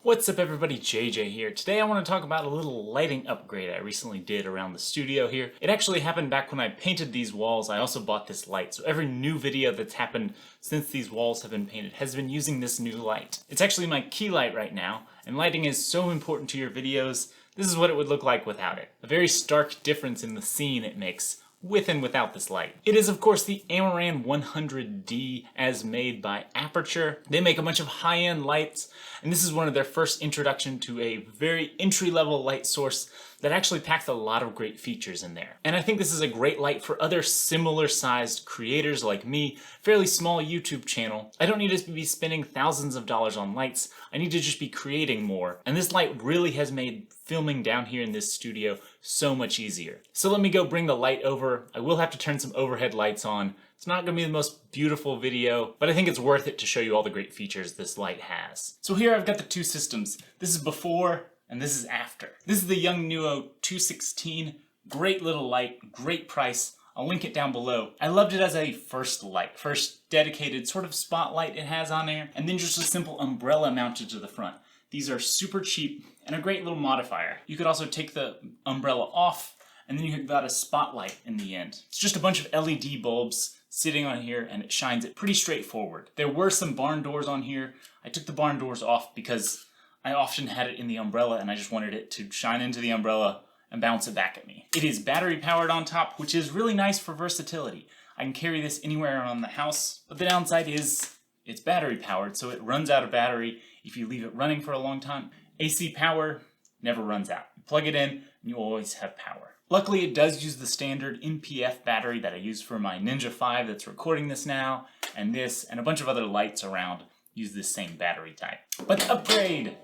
What's up everybody, JJ here. Today I want to talk about a little lighting upgrade I recently did around the studio here. It actually happened back when I painted these walls. I also bought this light, so every new video that's happened since these walls have been painted has been using this new light. It's actually my key light right now, and lighting is so important to your videos. This is what it would look like without it. A very stark difference in the scene it makes with and without this light. It is of course the Amaran 100D as made by Apurture. They make a bunch of high-end lights, and this is one of their first introduction to a very entry-level light source that actually packs a lot of great features in there. And I think this is a great light for other similar sized creators like me, fairly small YouTube channel. I don't need to be spending thousands of dollars on lights, I need to just be creating more. And this light really has made filming down here in this studio so much easier. So let me go bring the light over. I will have to turn some overhead lights on. It's not going to be the most beautiful video, but I think it's worth it to show you all the great features this light has. So here I've got the two systems. This is before and this is after. This is the Yongnuo YN216. Great little light, great price. I'll link it down below. I loved it as a first light, first dedicated sort of spotlight it has on there, and then just a simple umbrella mounted to the front. These are super cheap and a great little modifier. You could also take the umbrella off, and then you've got a spotlight in the end. It's just a bunch of LED bulbs sitting on here, and it shines it pretty straightforward. There were some barn doors on here. I took the barn doors off because I often had it in the umbrella, and I just wanted it to shine into the umbrella and bounce it back at me. It is battery powered on top, which is really nice for versatility. I can carry this anywhere around the house, but the downside is it's battery powered, so it runs out of battery if you leave it running for a long time. AC power never runs out. You plug it in, and you always have power. Luckily, it does use the standard NPF battery that I use for my Ninja 5 that's recording this now, and this, and a bunch of other lights around use this same battery type. But the upgrade!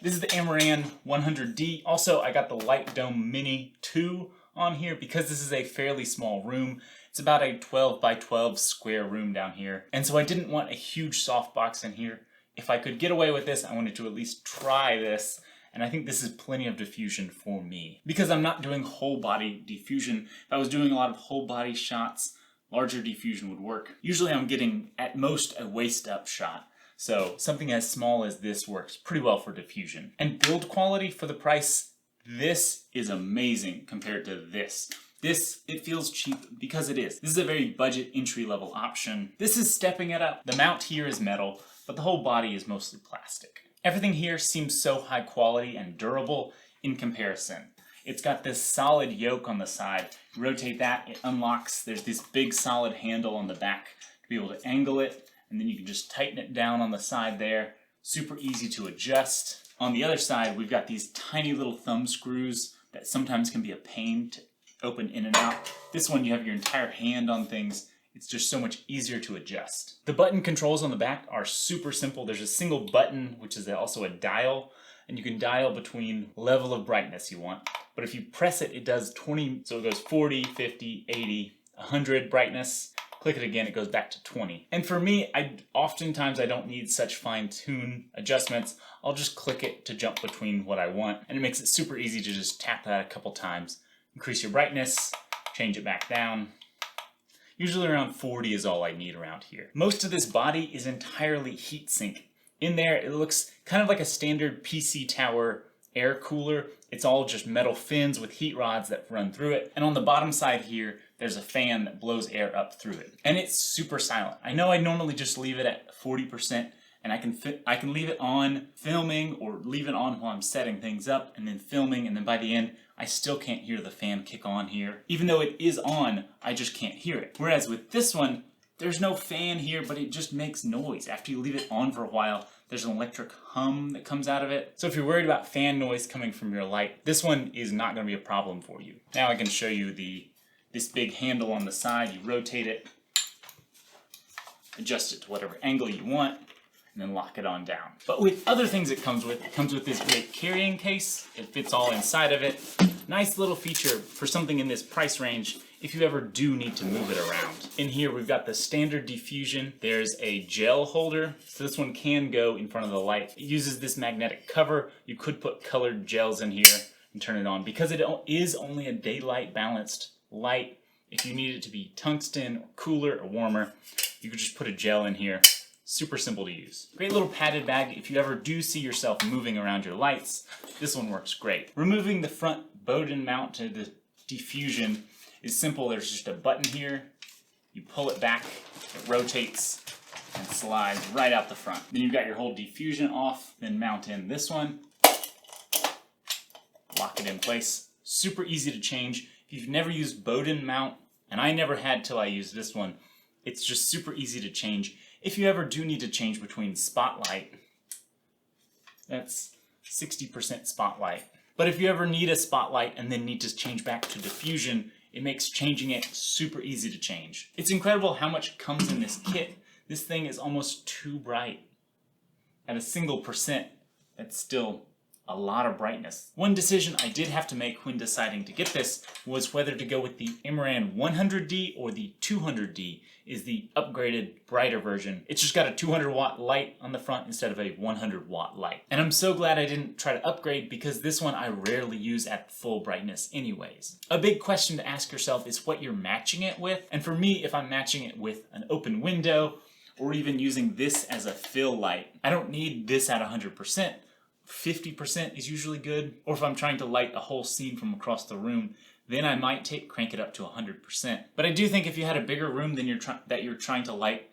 This is the Amaran 100D. Also, I got the Light Dome Mini 2 on here because this is a fairly small room. It's about a 12 by 12 square room down here. And so I didn't want a huge softbox in here. If I could get away with this, I wanted to at least try this. And I think this is plenty of diffusion for me. Because I'm not doing whole body diffusion. If I was doing a lot of whole body shots, larger diffusion would work. Usually I'm getting at most a waist up shot. So something as small as this works pretty well for diffusion. And build quality for the price, this is amazing compared to this. This, it feels cheap because it is. This is a very budget entry-level option. This is stepping it up. The mount here is metal, but the whole body is mostly plastic. Everything here seems so high quality and durable in comparison. It's got this solid yoke on the side. You rotate that, it unlocks. There's this big solid handle on the back to be able to angle it. And then you can just tighten it down on the side there. Super easy to adjust. On the other side, we've got these tiny little thumb screws that sometimes can be a pain to open in and out. This one, you have your entire hand on things. It's just so much easier to adjust. The button controls on the back are super simple. There's a single button, which is also a dial, and you can dial between level of brightness you want. But if you press it, it does 20, so it goes 40, 50, 80, 100 brightness. Click it again, it goes back to 20. And for me, oftentimes I don't need such fine-tune adjustments. I'll just click it to jump between what I want, and it makes it super easy to just tap that a couple times. Increase your brightness, change it back down. Usually around 40 is all I need around here. Most of this body is entirely heatsink. In there, it looks kind of like a standard PC tower air cooler. It's all just metal fins with heat rods that run through it. And on the bottom side here, there's a fan that blows air up through it. And it's super silent. I know I normally just leave it at 40%, and I can leave it on filming or leave it on while I'm setting things up and then filming, and then by the end, I still can't hear the fan kick on here. Even though it is on, I just can't hear it. Whereas with this one, there's no fan here, but it just makes noise. After you leave it on for a while, there's an electric hum that comes out of it. So if you're worried about fan noise coming from your light, this one is not going to be a problem for you. Now I can show you this big handle on the side. You rotate it, adjust it to whatever angle you want, and then lock it on down. But with other things it comes with this great carrying case. It fits all inside of it. Nice little feature for something in this price range if you ever do need to move it around. In here we've got the standard diffusion. There's a gel holder, so this one can go in front of the light. It uses this magnetic cover. You could put colored gels in here and turn it on. Because it is only a daylight balanced light, if you need it to be tungsten or cooler or warmer, you could just put a gel in here Super simple to use. Great little padded bag if you ever do see yourself moving around your lights. This one works great. Removing the front Bowden mount to the diffusion is simple. There's just a button here. You pull it back, it rotates and slides right out the front. Then you've got your whole diffusion off, then mount in this one. Lock it in place. Super easy to change. If you've never used Bowden mount, and I never had till I used this one, it's just super easy to change. If you ever do need to change between spotlight, that's 60% spotlight. But if you ever need a spotlight and then need to change back to diffusion, it makes changing it super easy to change. It's incredible how much comes in this kit. This thing is almost too bright. At a single percent, that's still a lot of brightness. One decision I did have to make when deciding to get this was whether to go with the Amaran 100D or the 200D, is the upgraded, brighter version. It's just got a 200 watt light on the front instead of a 100 watt light. And I'm so glad I didn't try to upgrade because this one I rarely use at full brightness anyways. A big question to ask yourself is what you're matching it with. And for me, if I'm matching it with an open window or even using this as a fill light, I don't need this at 100%. 50% is usually good. Or if I'm trying to light a whole scene from across the room, then I might crank it up to 100%. But I do think if you had a bigger room than that you're trying to light,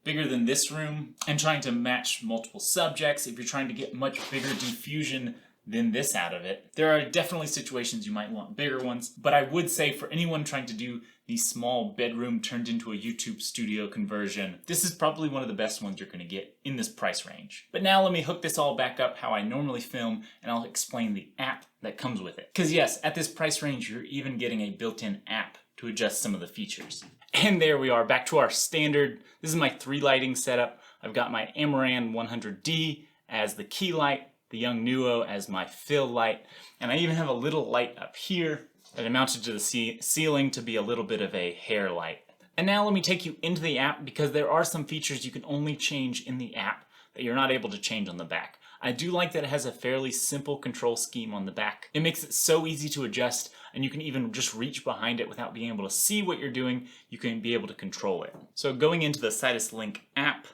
bigger than this room, and trying to match multiple subjects, if you're trying to get much bigger diffusion than this out of it, there are definitely situations you might want bigger ones. But I would say for anyone trying to do the small bedroom turned into a YouTube studio conversion, this is probably one of the best ones you're going to get in this price range. But now let me hook this all back up how I normally film, and I'll explain the app that comes with it. Because yes, at this price range, you're even getting a built-in app to adjust some of the features. And there we are, back to our standard. This is my 3 lighting setup. I've got my Amaran 100D as the key light, the Yongnuo as my fill light, and I even have a little light up here that I mounted to the ceiling to be a little bit of a hair light. And now let me take you into the app because there are some features you can only change in the app that you're not able to change on the back. I do like that it has a fairly simple control scheme on the back. It makes it so easy to adjust, and you can even just reach behind it without being able to see what you're doing. You can be able to control it. So going into the Sidus Link app,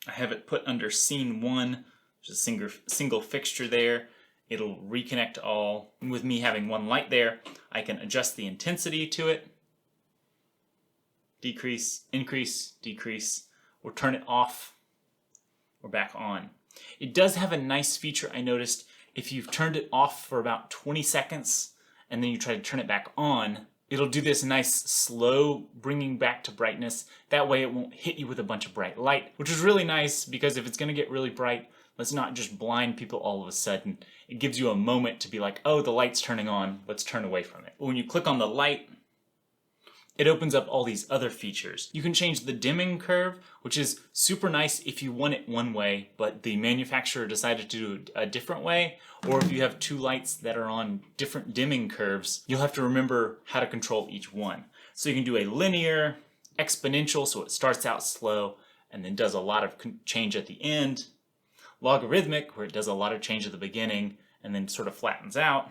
I have it put under scene 1. There's a single fixture there. It'll reconnect all. And with me having one light there, I can adjust the intensity to it. Decrease, increase, decrease, or turn it off or back on. It does have a nice feature I noticed. If you've turned it off for about 20 seconds and then you try to turn it back on, it'll do this nice slow bringing back to brightness. That way it won't hit you with a bunch of bright light, which is really nice because if it's going to get really bright, let's not just blind people all of a sudden. It gives you a moment to be like, oh, the light's turning on, let's turn away from it. When you click on the light, it opens up all these other features. You can change the dimming curve, which is super nice if you want it one way, but the manufacturer decided to do it a different way, or if you have 2 lights that are on different dimming curves, you'll have to remember how to control each one. So you can do a linear, exponential, so it starts out slow and then does a lot of change at the end, logarithmic, where it does a lot of change at the beginning and then sort of flattens out,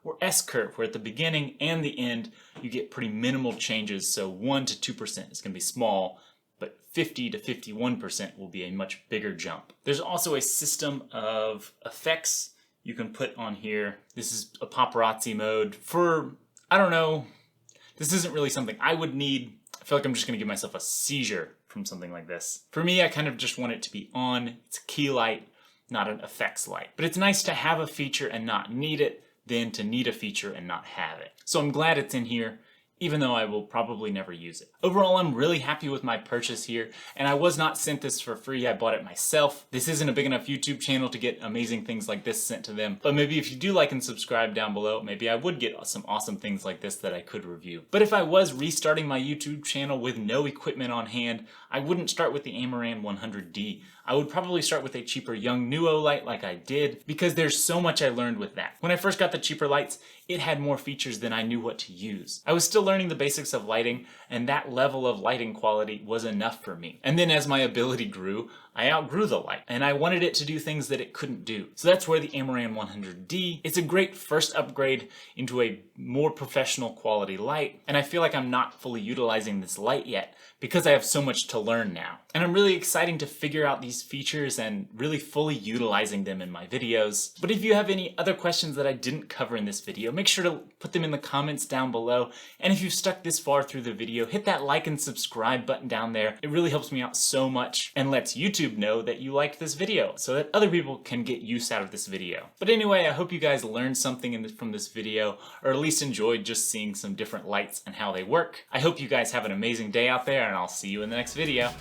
or S-curve, where at the beginning and the end you get pretty minimal changes, so 1 to 2% is going to be small, but 50 to 51% will be a much bigger jump. There's also a system of effects you can put on here. This is a paparazzi mode for, I don't know, this isn't really something I would need. I feel like I'm just going to give myself a seizure from something like this. For me, I kind of just want it to be on. It's a key light, not an effects light. But it's nice to have a feature and not need it than to need a feature and not have it. So I'm glad it's in here, even though I will probably never use it. Overall, I'm really happy with my purchase here, and I was not sent this for free. I bought it myself. This isn't a big enough YouTube channel to get amazing things like this sent to them, but maybe if you do like and subscribe down below, maybe I would get some awesome things like this that I could review. But if I was restarting my YouTube channel with no equipment on hand, I wouldn't start with the Amaran 100D. I would probably start with a cheaper Yongnuo light like I did, because there's so much I learned with that. When I first got the cheaper lights, it had more features than I knew what to use. I was still learning the basics of lighting, and that level of lighting quality was enough for me. And then as my ability grew, I outgrew the light, and I wanted it to do things that it couldn't do. So that's where the Amaran 100D, it's a great first upgrade into a more professional quality light, and I feel like I'm not fully utilizing this light yet because I have so much to learn now. And I'm really excited to figure out these features and really fully utilizing them in my videos. But if you have any other questions that I didn't cover in this video, make sure to put them in the comments down below. And if you've stuck this far through the video, hit that like and subscribe button down there. It really helps me out so much and lets YouTube know that you liked this video so that other people can get use out of this video. But anyway, I hope you guys learned something from this video, or at least enjoyed just seeing some different lights and how they work. I hope you guys have an amazing day out there, and I'll see you in the next video.